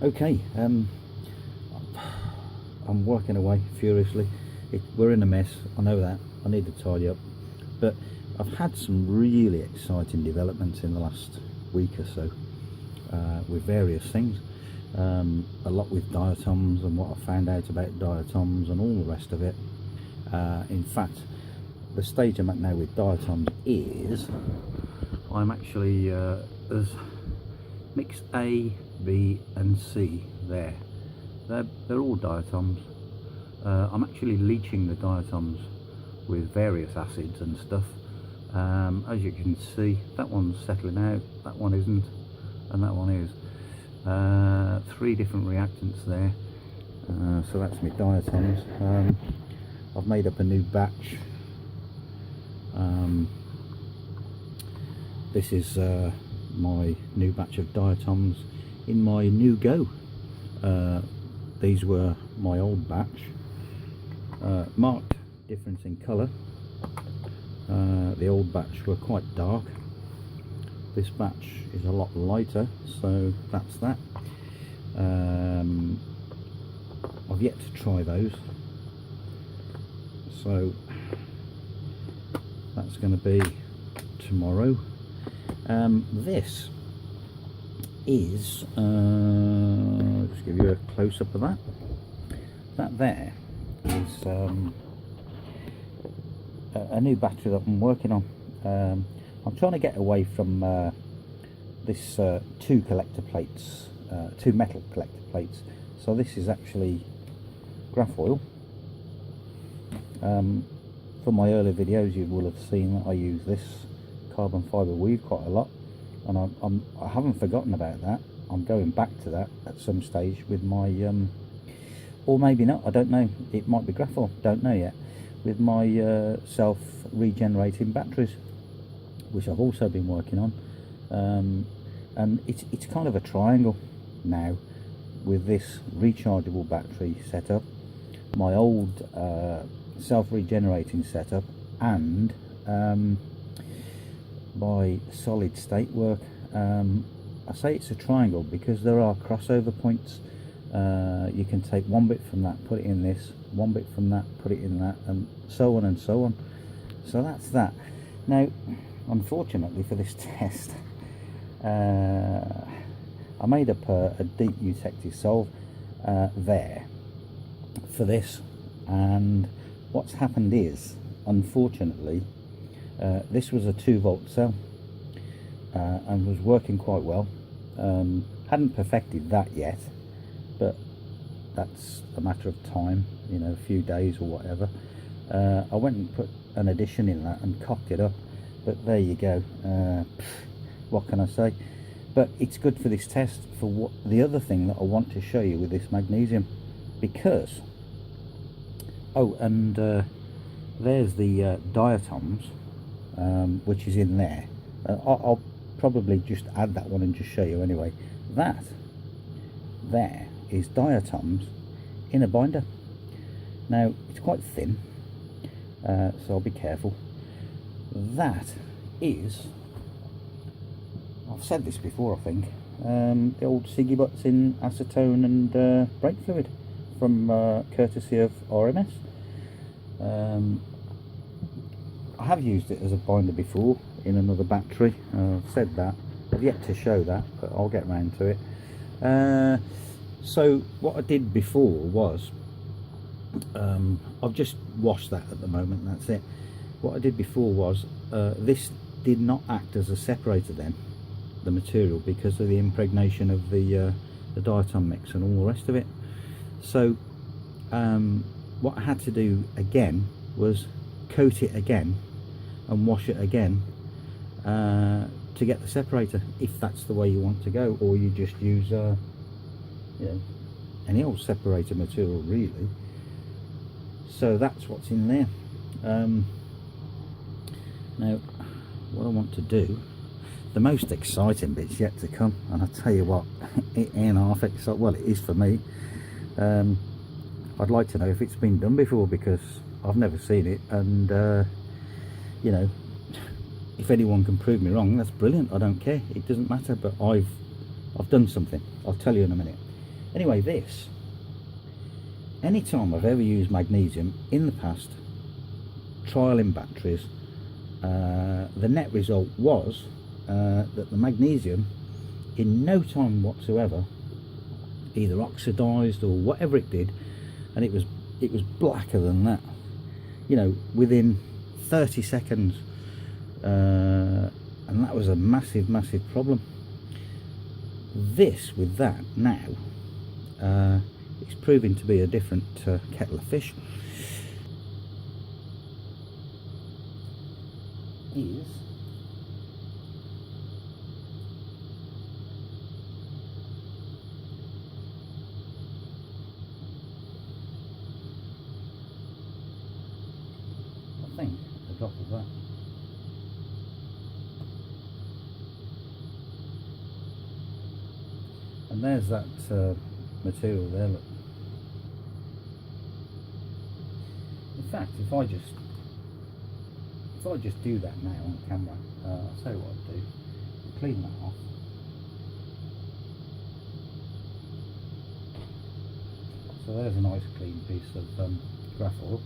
Okay, I'm working away furiously. We're in a mess, I know that. I need to tidy up, but I've had some really exciting developments in the last week or so with various things. A lot with diatoms and what I found out about diatoms and all the rest of it. In fact, the stage I'm at now with diatoms is I'm actually there's mix A, B and C there. They're all diatoms. I'm actually leaching the diatoms with various acids and stuff. As you can see, that one's settling out, that one isn't, and that one is. 3 different reactants there. So that's my diatoms. I've made up a new batch. This is my new batch of diatoms in my new go. These were my old batch. Marked difference in colour. The old batch were quite dark. This batch is a lot lighter, so that's that. I've yet to try those, so that's going to be tomorrow. This is just give you a close-up of that. That there is a new battery that I'm working on. I'm trying to get away from this 2 collector plates, 2 metal collector plates. So this is actually graphene. For my earlier videos you will have seen that I use this carbon fibre weave quite a lot, and I haven't forgotten about that. I'm going back to that at some stage with my or maybe not, I don't know, it might be graphene, don't know yet, with my self regenerating batteries, which I've also been working on. And it's kind of a triangle now with this rechargeable battery setup, my old self-regenerating setup, and my solid state work. I say it's a triangle because there are crossover points. You can take one bit from that, put it in this, one bit from that, put it in that, and so on and so on. So that's that. Now, unfortunately for this test, I made up a deep eutectic solve there for this, and what's happened is, unfortunately, this was a 2-volt cell and was working quite well. Hadn't perfected that yet, but that's a matter of time, you know, a few days or whatever. I went and put an addition in that and cocked it up, but there you go. What can I say? But it's good for this test for what the other thing that I want to show you with this magnesium, because and there's the diatoms, which is in there. I'll probably just add that one and just show you anyway. That there is diatoms in a binder. Now it's quite thin, so I'll be careful. That is, I've said this before I think, the old Siggy Butts in acetone and brake fluid from courtesy of RMS. I have used it as a binder before in another battery. I've said that, I've yet to show that, but I'll get round to it. So what I did before was, I've just washed that at the moment, that's it. What I did before was, this did not act as a separator then, the material, because of the impregnation of the diatom mix and all the rest of it. So what I had to do again was coat it again and wash it again to get the separator, if that's the way you want to go, or you just use you know, any old separator material really. So that's what's in there. Now what I want to do, the most exciting bit's yet to come, and I tell you what, it ain't half exciting. Well, it is for me. I'd like to know if it's been done before, because I've never seen it, and you know, if anyone can prove me wrong, that's brilliant. I don't care, it doesn't matter, but I've done something. I'll tell you in a minute. Anyway, this, anytime I've ever used magnesium in the past, trialing batteries, the net result was that the magnesium, in no time whatsoever, either oxidized or whatever it did, and it was blacker than that, you know, within 30 seconds, and that was a massive problem. This with that now, it's proving to be a different kettle of fish. Is I think a drop of that. And there's that material there, look. In fact, if I just do that now on camera, I'll tell you what I'll do. I'll clean that off. So there's a nice clean piece of graphene.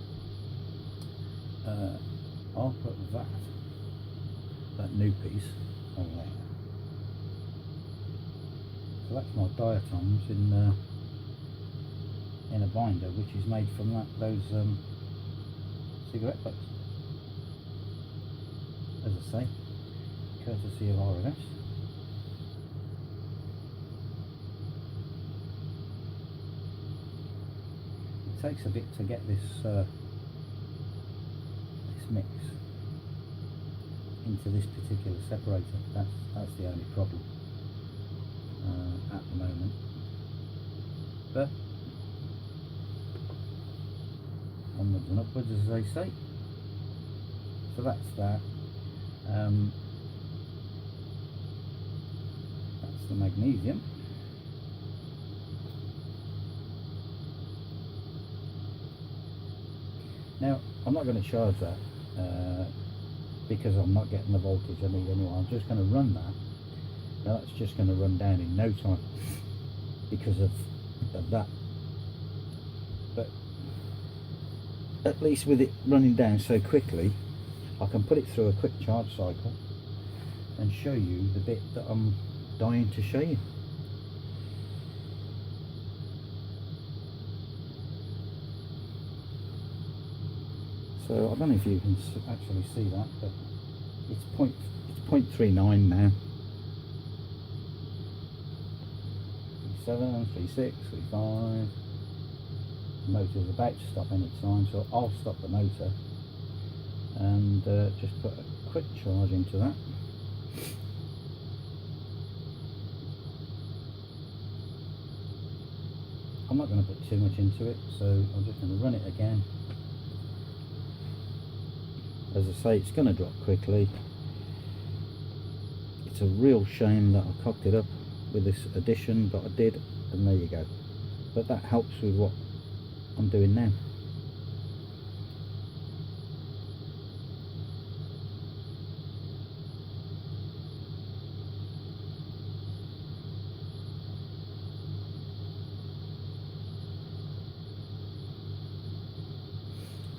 I'll put that new piece on there. So that's my diatoms in a binder, which is made from those cigarette butts. As I say, courtesy of RNS. It takes a bit to get this mix into this particular separator. That's the only problem at the moment. But onwards and upwards, as they say. So that's that. That's the magnesium. Now, I'm not going to charge that because I'm not getting the voltage I need anyway. I'm just going to run that. Now that's just going to run down in no time because of that. But at least with it running down so quickly, I can put it through a quick charge cycle and show you the bit that I'm dying to show you. So I don't know if you can actually see that, but it's 0.39 now. 37, 36, 35. The motor's about to stop any time, so I'll stop the motor and just put a quick charge into that. I'm not going to put too much into it, so I'm just going to run it again. As I say, it's going to drop quickly. It's a real shame that I cocked it up with this addition, but I did, and there you go. But that helps with what I'm doing now.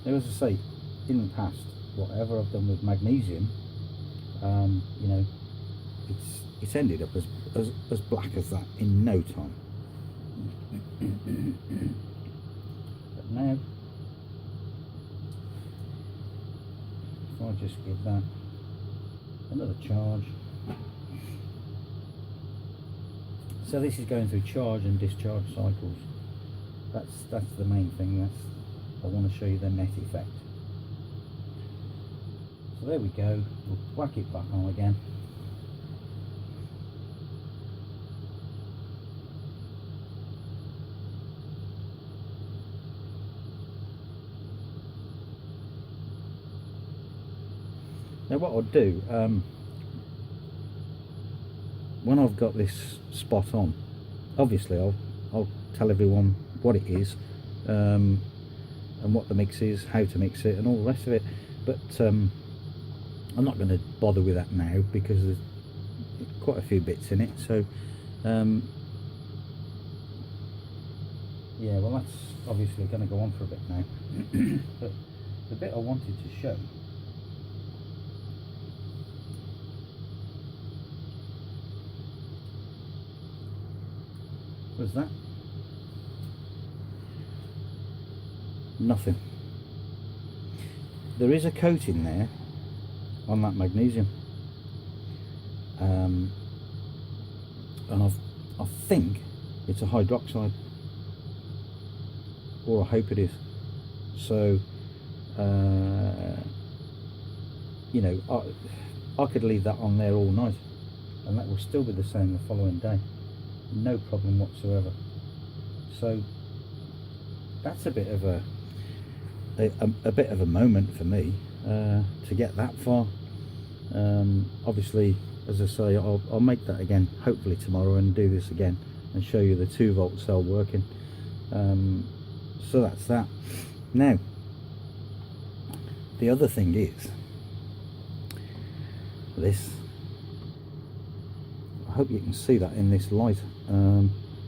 Now, as I say, in the past, whatever I've done with magnesium, you know, it's ended up as black as that in no time. But now, if I just give that another charge. So this is going through charge and discharge cycles. That's the main thing. I want to show you the net effect. So there we go. We'll whack it back on again. Now what I'll do, when I've got this spot on, obviously I'll tell everyone what it is, and what the mix is, how to mix it and all the rest of it, but I'm not going to bother with that now because there's quite a few bits in it. So Yeah, well that's obviously going to go on for a bit now. But the bit I wanted to show was that. Nothing. There is a coating there on that magnesium, and I think it's a hydroxide, or I hope it is. So you know, I could leave that on there all night and that will still be the same the following day, no problem whatsoever. So that's a bit of a bit of a moment for me to get that far. Obviously, as I say, I'll make that again hopefully tomorrow and do this again and show you the 2-volt cell working. So that's that. Now the other thing is this. I hope you can see that in this light.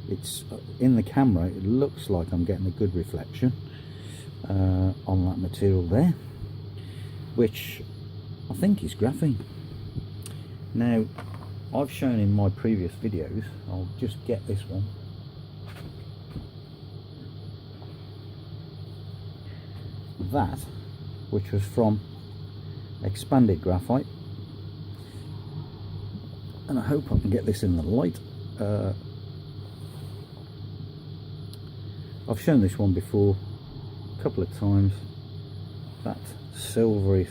It's in the camera, it looks like I'm getting a good reflection on that material there, which I think is graphene. Now I've shown in my previous videos, I'll just get this one, that which was from expanded graphite, and I hope I can get this in the light. I've shown this one before a couple of times, that silvery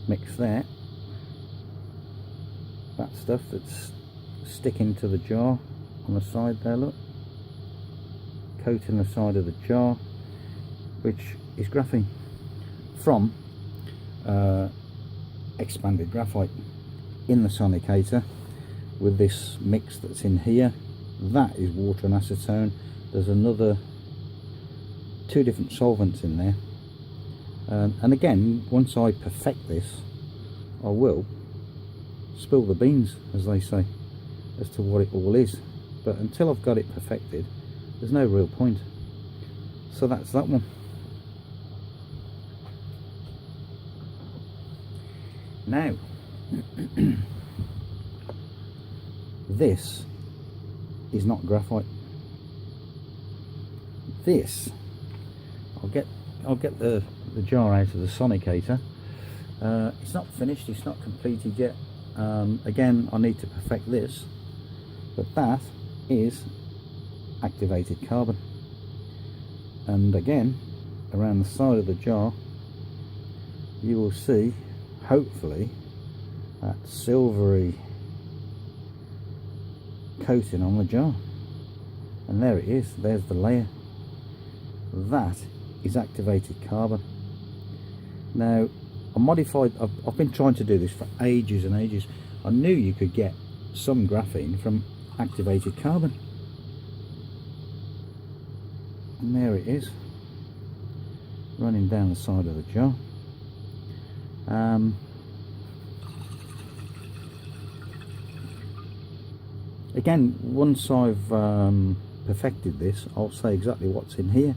mix there, that stuff that's sticking to the jar on the side there, look, coating the side of the jar, which is graphene from expanded graphite in the sonicator with this mix that's in here. That is water and acetone. There's another 2 different solvents in there, and again, once I perfect this, I will spill the beans, as they say, as to what it all is. But until I've got it perfected, there's no real point. So that's that one. Now this is not graphite. This, I'll get the jar out of the sonicator. It's not finished, it's not completed yet. Again, I need to perfect this, but that is activated carbon. And again, around the side of the jar, you will see, hopefully, that silvery coating on the jar. And there it is, there's the layer. That is activated carbon. Now I modified, I've been trying to do this for ages and ages. I knew you could get some graphene from activated carbon, and there it is, running down the side of the jar. Again, once I've perfected this, I'll say exactly what's in here,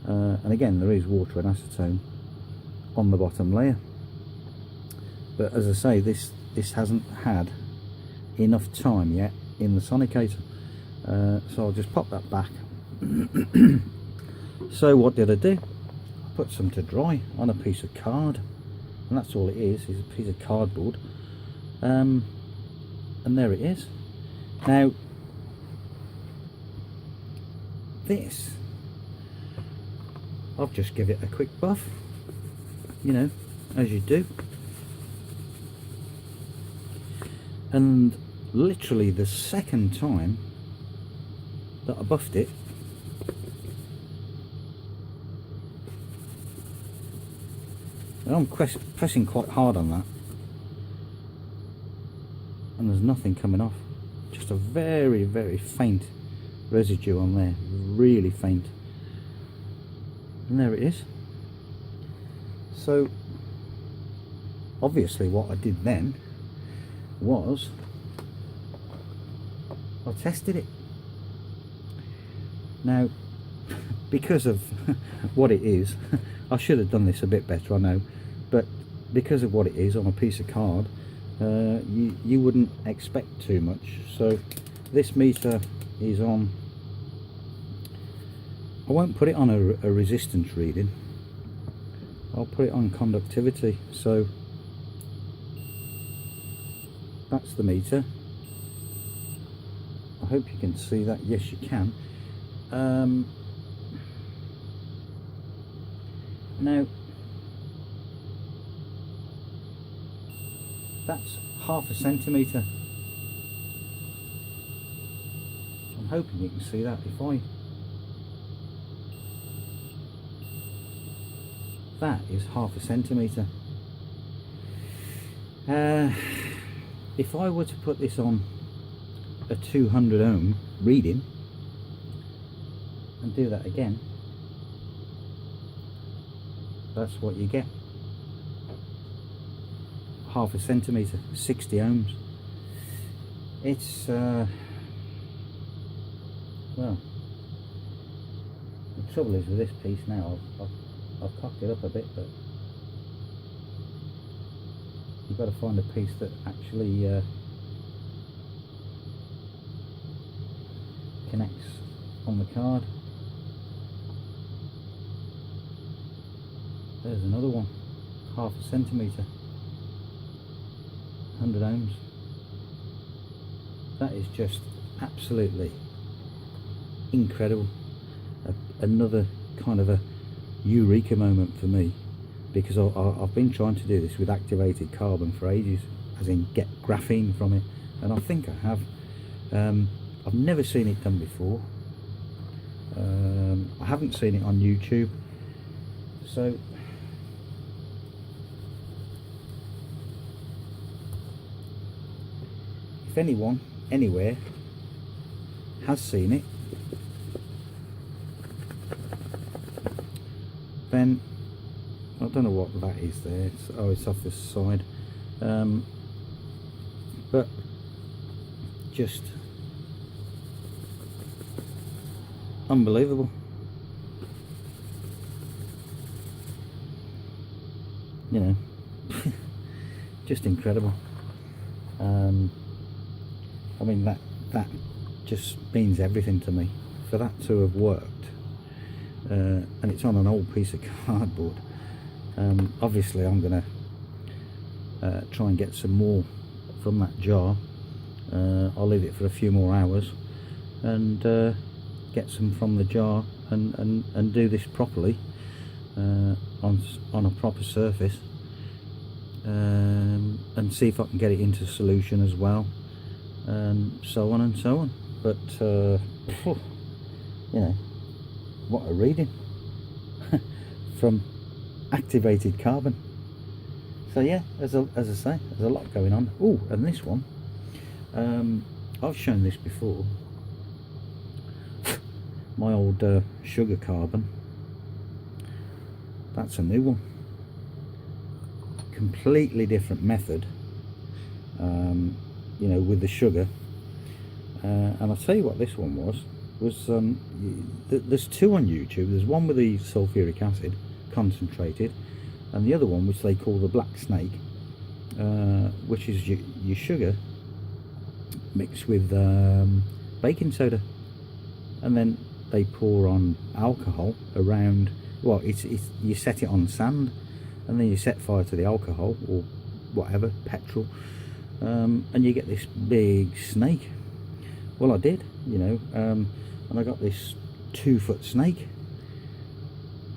and again, there is water and acetone on the bottom layer. But as I say, this hasn't had enough time yet in the sonicator, so I'll just pop that back. So what did I do? I put some to dry on a piece of card, and that's all it is a piece of cardboard, and there it is. Now this, I'll just give it a quick buff, you know, as you do. And literally the second time that I buffed it, and I'm pressing quite hard on that, and there's nothing coming off, just a very, very faint residue on there, really faint. And there it is. So obviously what I did then was I tested it. Now, because of what it is, I should have done this a bit better, I know, but because of what it is on a piece of card, you wouldn't expect too much. So this meter is on, I won't put it on a resistance reading, I'll put it on conductivity. So that's the meter. I hope you can see that. Yes, you can. Now that's 1/2 centimetre. I'm hoping you can see that. That is 1/2 centimetre. If I were to put this on a 200 ohm reading and do that again, that's what you get. 1/2 centimetre, 60 ohms. It's well, the trouble is with this piece now, I've cocked it up a bit, but you've got to find a piece that actually connects on the card. There's another one, 1/2 centimetre, 100 ohms. That is just absolutely incredible. Another kind of a eureka moment for me, because I've been trying to do this with activated carbon for ages, as in get graphene from it, and I think I have. I've never seen it done before. I haven't seen it on YouTube, so if anyone anywhere has seen it, then I don't know what that is there. It's off this side, but just unbelievable. You know, just incredible. I mean, that just means everything to me, for that to have worked. And it's on an old piece of cardboard. Obviously I'm going to try and get some more from that jar. I'll leave it for a few more hours and get some from the jar and do this properly on a proper surface, and see if I can get it into solution as well, and so on and so on. But you know, what a reading from activated carbon. So yeah, as I say, there's a lot going on. Oh, and this one, I've shown this before, my old sugar carbon. That's a new one, completely different method, you know, with the sugar. And I'll tell you what this one was there's two on YouTube. There's one with the sulfuric acid concentrated, and the other one which they call the black snake, which is your sugar mixed with baking soda, and then they pour on alcohol around. Well, it's you set it on sand, and then you set fire to the alcohol or whatever, petrol, and you get this big snake. Well, I did, you know, and I got this 2-foot snake.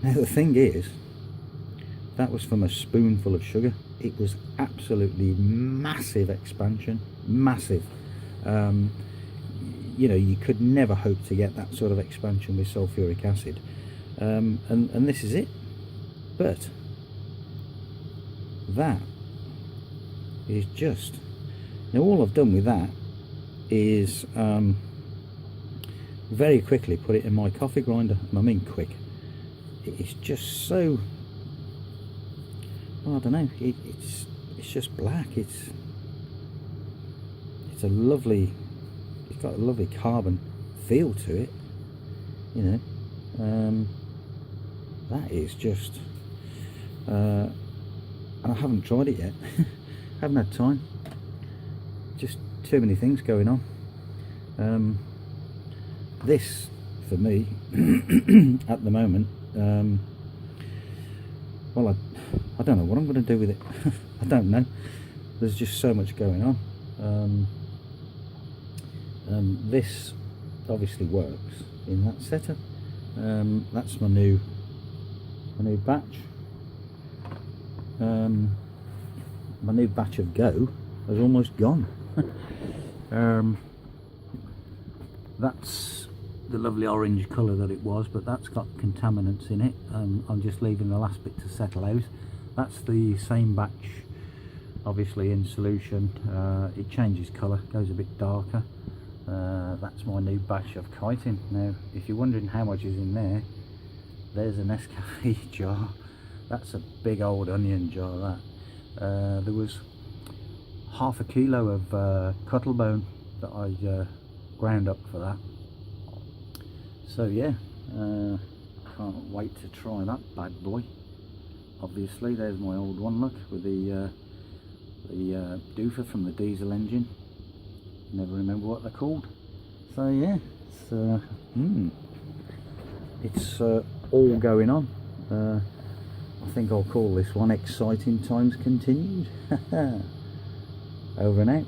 Now the thing is, that was from a spoonful of sugar. It was absolutely massive expansion, massive. You know, you could never hope to get that sort of expansion with sulfuric acid, and this is it. But that is just, now all I've done with that is very quickly put it in my coffee grinder, and I mean quick. It's just so, well, I don't know, it's just black. It's a lovely, it's got a lovely carbon feel to it. you know, that is just, and I haven't tried it yet. Haven't had time, just too many things going on. This for me at the moment, well, I don't know what I'm going to do with it. I don't know, there's just so much going on. This obviously works in that setup. That's my new batch. My new batch of Go has almost gone. That's the lovely orange colour that it was, but that's got contaminants in it. I'm just leaving the last bit to settle out. That's the same batch, obviously in solution. It changes colour, goes a bit darker. That's my new batch of chitin. Now, if you're wondering how much is in there, there's an Nescafe jar. That's a big old onion jar, that. There was half a kilo of cuttlebone that I ground up for that. So yeah, can't wait to try that bad boy. Obviously, there's my old one, look, with the doofer from the diesel engine. Never remember what they're called. So yeah, it's all going on. I think I'll call this one Exciting Times Continued. Over and out.